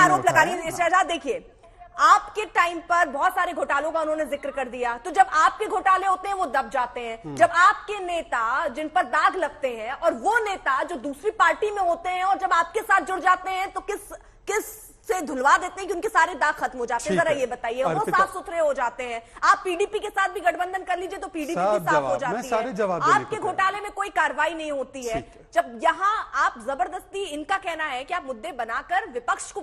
आरोप लगा रही है शहजाद। देखिए, आपके टाइम पर बहुत सारे घोटालों का उन्होंने जिक्र कर दिया, तो जब आपके घोटाले होते हैं वो दब जाते हैं। जब आपके नेता जिन पर दाग लगते हैं और वो नेता जो दूसरी पार्टी में होते हैं और जब आपके साथ जुड़ जाते हैं तो किस से धुलवा देते हैं कि उनके सारे दाग खत्म हो जाते हैं। जरा ये बताइए, वो साफ सुथरे हो जाते हैं। आप पीडीपी के साथ भी गठबंधन कर लीजिए तो पीडीपी भी साफ हो जाती है। आपके घोटाले में कोई कार्रवाई नहीं होती है। जब यहाँ आप जबरदस्ती, इनका कहना है कि आप मुद्दे बनाकर विपक्ष को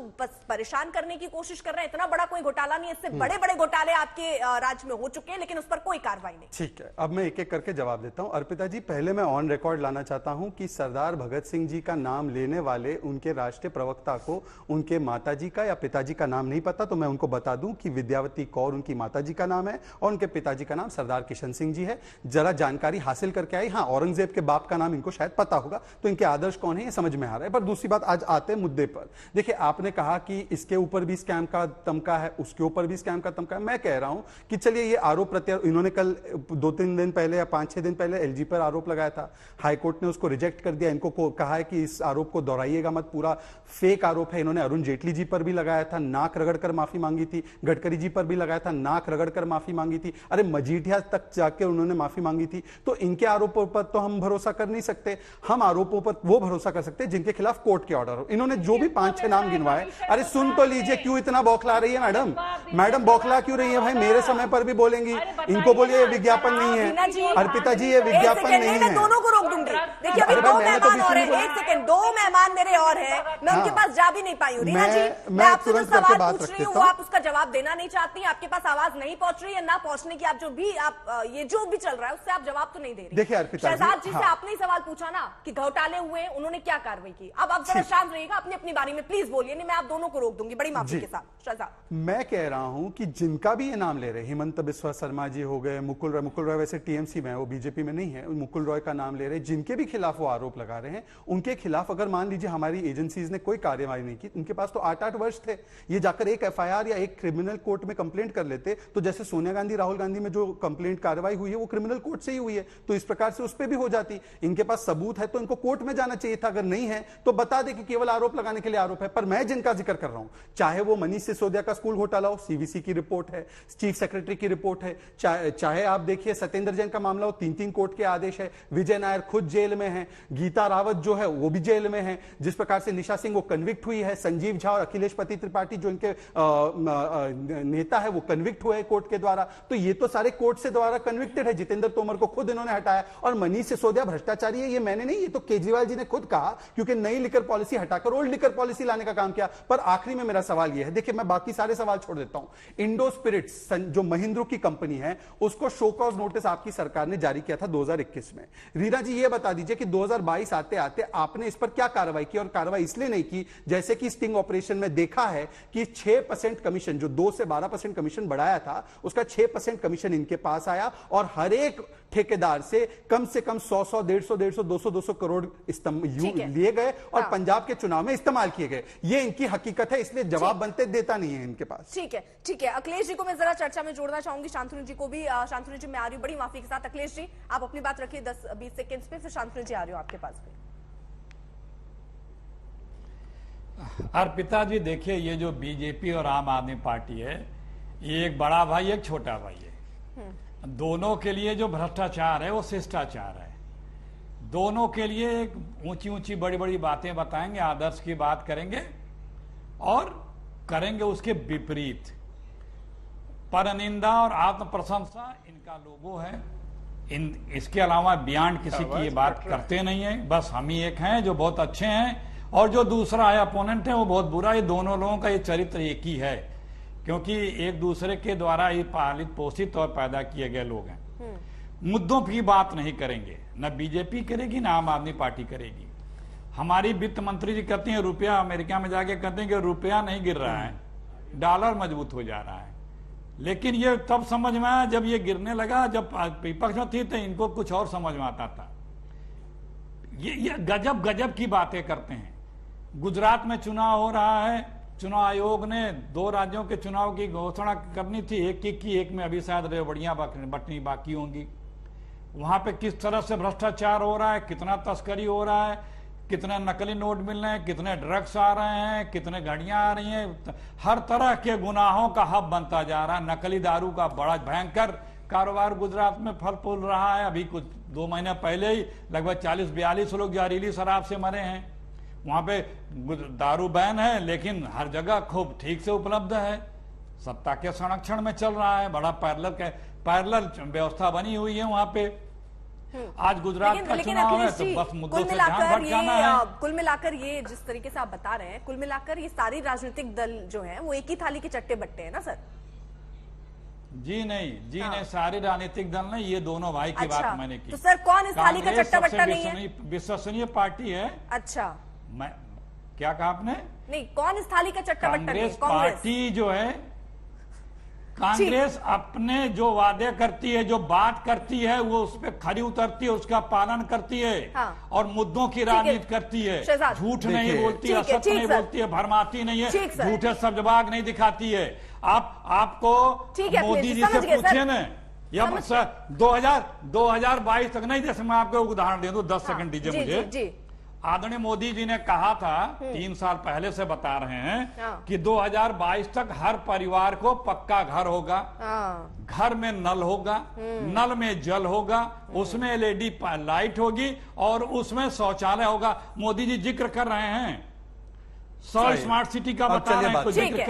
परेशान करने की कोशिश कर रहे हैं। इतना बड़ा कोई घोटाला नहीं है, इससे बड़े बड़े घोटाले आपके राज्य में हो चुके हैं, लेकिन उस पर कोई कार्रवाई नहीं। ठीक है, अब मैं एक एक करके जवाब देता हूं। अर्पिता जी, पहले मैं ऑन रिकॉर्ड लाना चाहता हूं कि सरदार भगत सिंह जी का नाम लेने वाले उनके राष्ट्रीय प्रवक्ता को उनके माताजी का या पिताजी का नाम नहीं पता, तो मैं उनको बता दूं कि विद्यावती कौर उनकी माताजी का नाम है और उनके पिताजी का नाम सरदार किशन सिंह जी है। जरा जानकारी हासिल करके आई। हाँ, औरंगजेब के बाप का नाम इनको शायद पता होगा, तो इनके आदर्श कौन है ये समझ में आ रहा है। पर दूसरी बात, आज आते मुद्दे पर। देखिए, आपने कहा कि इसके ऊपर भी स्कैम का तमका है, उसके ऊपर भी स्कैम का तमका है। मैं कह रहा हूं कि चलिए ये आरोप प्रत्यारोप, इन्होंने कल 2-3 दिन पहले या 5-6 दिन पहले एलजी पर आरोप लगाया था, हाईकोर्ट ने उसको रिजेक्ट कर दिया। इनको कहा है कि इस आरोप को दोहराइएगा मत, पूरा फेक आरोप है। इन्होंने अरुण जेटली जी पर भी लगाया था, नाक रगड़कर माफी मांगी थी। गडकरी जी पर भी लगाया था, नाक रगड़कर माफी मांगी थी। अरे मजीठिया तक जाकर उन्होंने माफी मांगी थी। तो इनके आरोपों पर तो हम भरोसा कर नहीं सकते। हम आरोपों पर वो भरोसा कर सकते हैं जिनके खिलाफ कोर्ट के ऑर्डर हो। इन्होंने जो भी 5-6 नाम गिनवाए, अरे सुन तो लीजिए, क्यों इतना बौखला रही है मैडम? मैडम बौखला क्यों रही है भाई? मेरे समय पर भी बोलेंगी। इनको बोलिए विज्ञापन नहीं है। अर्पिता जी, ये विज्ञापन नहीं है। दोनों को रोक दूंगी। देखिए, अभी 2 मेहमान और हैं। 1 सेकंड, 2 मेहमान मेरे और हैं, मैं उनके पास जा भी नहीं पाई हूँ। रीना जी, मैं आपसे जो सवाल पूछ रही हूँ वो आप उसका जवाब देना नहीं चाहती, आपके पास आवाज नहीं पहुंच रही है, ना पहुंचने की आप ये जो भी चल रहा है उससे आप जवाब तो नहीं दे रही। देखिए अर्पिता शहजाद जी से आपने ही सवाल पूछा ना कि घोटाले हुए, उन्होंने क्या कार्रवाई की। अब आप जरा शांत रहिएगा, अपनी बारी में प्लीज बोलिए, नहीं मैं आप दोनों को रोक दूंगी बड़ी माफी के साथ। शहजाद, मैं कह रहा हूं कि जिनका भी ये नाम ले रहे, हेमंत बिस्वा शर्मा जी हो गए, मुकुल रॉय वैसे टीएमसी में है, वो बीजेपी में नहीं है, मुकुल रॉय का नाम ले रहे, जिनके भी खिलाफ वो आरोप लगा रहे हैं, उनके खिलाफ अगर मान लीजिए हमारी एजेंसीज ने कोई कार्यवाही नहीं की, उनके पास तो 8-8 वर्ष थे, ये जाकर एक एफआईआर या एक क्रिमिनल कोर्ट में कंप्लेंट कर लेते। तो जैसे सोनिया गांधी राहुल गांधी में जो कंप्लेंट कार्रवाई हुई है वो क्रिमिनल कोर्ट से ही हुई है, तो इस प्रकार से उस पर भी हो जाती। इनके पास सबूत है तो इनको कोर्ट में जाना चाहिए था, अगर नहीं है तो बता दे कि केवल आरोप लगाने के लिए आरोप है। पर मैं जिनका जिक्र कर रहा हूं, चाहे वो मनीष सिसोदिया का स्कूल घोटाला हो, सीवीसी की रिपोर्ट है, चीफ सेक्रेटरी की रिपोर्ट है, चाहे आप देखिए सत्येंद्र जैन का मामला हो, 3-3 कोर्ट के आदेश है, विजय नायर खुद जेल में है, गीता रावत जो है वो भी जेल में है, जिस प्रकार से निशा सिंह वो कन्विक्ट हुई है, संजीव झा और अखिलेश पति त्रिपाठी जो इनके नेता है वो कन्विक्ट हुए कोर्ट के द्वारा। तो ये तो सारे कोर्ट से द्वारा कन्विक्टेड है। जितेंद्र तोमर को खुद इन्होंने हटाया और मनीष सिसोदिया भ्रष्टाचारी है, ये मैंने नहीं, ये तो केजरीवाल जी ने खुद कहा, क्योंकि नई लिकर पॉलिसी हटाकर ओल्ड लिकर पॉलिसी लाने का काम किया। पर आखिरी में मेरा सवाल यह है, देखिए मैं बाकी सारे सवाल छोड़ देता हूं। इंडो स्पिरिट्स जो महिंद्रो की कंपनी है, उसको शो कॉज नोटिस आपकी सरकार ने जारी किया था 2021 में। रीना जी ये बता दीजिए कि 2022 आते आते आपने इस पर क्या कार्रवाई की, और कार्रवाई इसलिए नहीं की जैसे कि स्टिंग ऑपरेशन में देखा है कि 6% कमीशन, जो 2 से 12% कमीशन बढ़ाया था, उसका 6% कमीशन इनके पास आया और हर एक ठेकेदार से कम 100, 150, 200 करोड़ लिए गए और पंजाब के चुनाव में इस्तेमाल किए गए। ये इनकी हकीकत है, इसलिए जवाब बनते देता नहीं है इनके पास। ठीक है। अखिलेश जी को मैं जरा चर्चा में जोड़ना चाहूंगी, शांतनु जी को भी। शांतनु जी मैं आ रही हूं बड़ी माफी के साथ। अखिलेश जी आप अपनी बात रखिए 10-20 सेकेंड पे, फिर शांतनु जी आ रही हूं आपके पास पे। अर्पिता जी देखिए, ये जो बीजेपी और आम आदमी पार्टी है, ये एक बड़ा भाई एक छोटा भाई है। दोनों के लिए जो भ्रष्टाचार है वो शिष्टाचार है। दोनों के लिए एक ऊंची ऊंची बड़ी बड़ी बातें बताएंगे, आदर्श की बात करेंगे और करेंगे उसके विपरीत। परनिंदा और आत्म प्रशंसा इनका लोगो है। इसके अलावा बियॉन्ड किसी की ये बात करते नहीं है। बस हम ही एक हैं जो बहुत अच्छे हैं और जो दूसरा है अपोनेंट है वो बहुत बुरा। ये दोनों लोगों का ये चरित्र एक ही है, क्योंकि एक दूसरे के द्वारा ये पालित पोषित और पैदा किए गए लोग हैं। मुद्दों की बात नहीं करेंगे, न बीजेपी करेगी ना आम आदमी पार्टी करेगी। हमारी वित्त मंत्री जी कहती हैं रुपया, अमेरिका में जाके कहते हैं कि रुपया नहीं गिर रहा है, डॉलर मजबूत हो जा रहा है। लेकिन ये तब समझ में आया जब ये गिरने लगा, जब विपक्ष में थी तो इनको कुछ और समझ में आता था। ये गजब गजब की बातें करते हैं। गुजरात में चुनाव हो रहा है, चुनाव आयोग ने 2 राज्यों के चुनाव की घोषणा करनी थी, एक में अभी शायद रेवड़ियां बटनी बाकी होंगी। वहां पे किस तरह से भ्रष्टाचार हो रहा है, कितना तस्करी हो रहा है, कितने नकली नोट मिल रहे हैं, कितने ड्रग्स आ रहे हैं, कितने गाड़ियां आ रही हैं, हर तरह के गुनाहों का हब बनता जा रहा है। नकली दारू का बड़ा भयंकर कारोबार गुजरात में फल फूल रहा है। अभी कुछ 2 महीने पहले ही लगभग 40-42 लोग जहरीली शराब से मरे हैं। वहां पे दारू बैन है, लेकिन हर जगह खूब ठीक से उपलब्ध है। सत्ता के संरक्षण में चल रहा है, बड़ा पैरेलल व्यवस्था बनी हुई है वहां पे। आज गुजरात का चुनाव है तो बस मुद्दों से ध्यान भटकाना है। कुल मिलाकर ये जिस तरीके से आप बता रहे हैं, कुल मिलाकर ये सारी राजनीतिक दल जो है वो एक ही थाली के चट्टे बट्टे हैं ना सर? जी नहीं, सारी राजनीतिक दल नहीं, ये दोनों भाई की बात मैंने की। तो सर कौन इस थाली का चट्टा बट्टा नहीं है? विश्वसनीय पार्टी है। अच्छा, मैं क्या कहा आपने? नहीं, कौन इस थाली का चट्टा बट्टा नहीं है? कांग्रेस पार्टी जो है, कांग्रेस अपने जो वादे करती है, जो बात करती है, वो उस पर खरी उतरती है, उसका पालन करती है। हाँ। और मुद्दों की राजनीति करती है, झूठ नहीं बोलती, असत नहीं बोलती है, भरमाती नहीं है, झूठे सब्जबाग नहीं दिखाती है। आपको मोदी जी से पूछिए ना, या 2022 तक नहीं, जैसे मैं आपको उदाहरण दे दूं, 10 सेकंड दीजिए मुझे। आदरणीय मोदी जी ने कहा था 3 साल पहले से बता रहे हैं कि 2022 तक हर परिवार को पक्का घर होगा, घर में नल होगा, नल में जल होगा, उसमें LED लाइट होगी और उसमें शौचालय होगा। मोदी जी जिक्र कर रहे हैं, 100 स्मार्ट सिटी का बता रहे हैं, तो जिक्र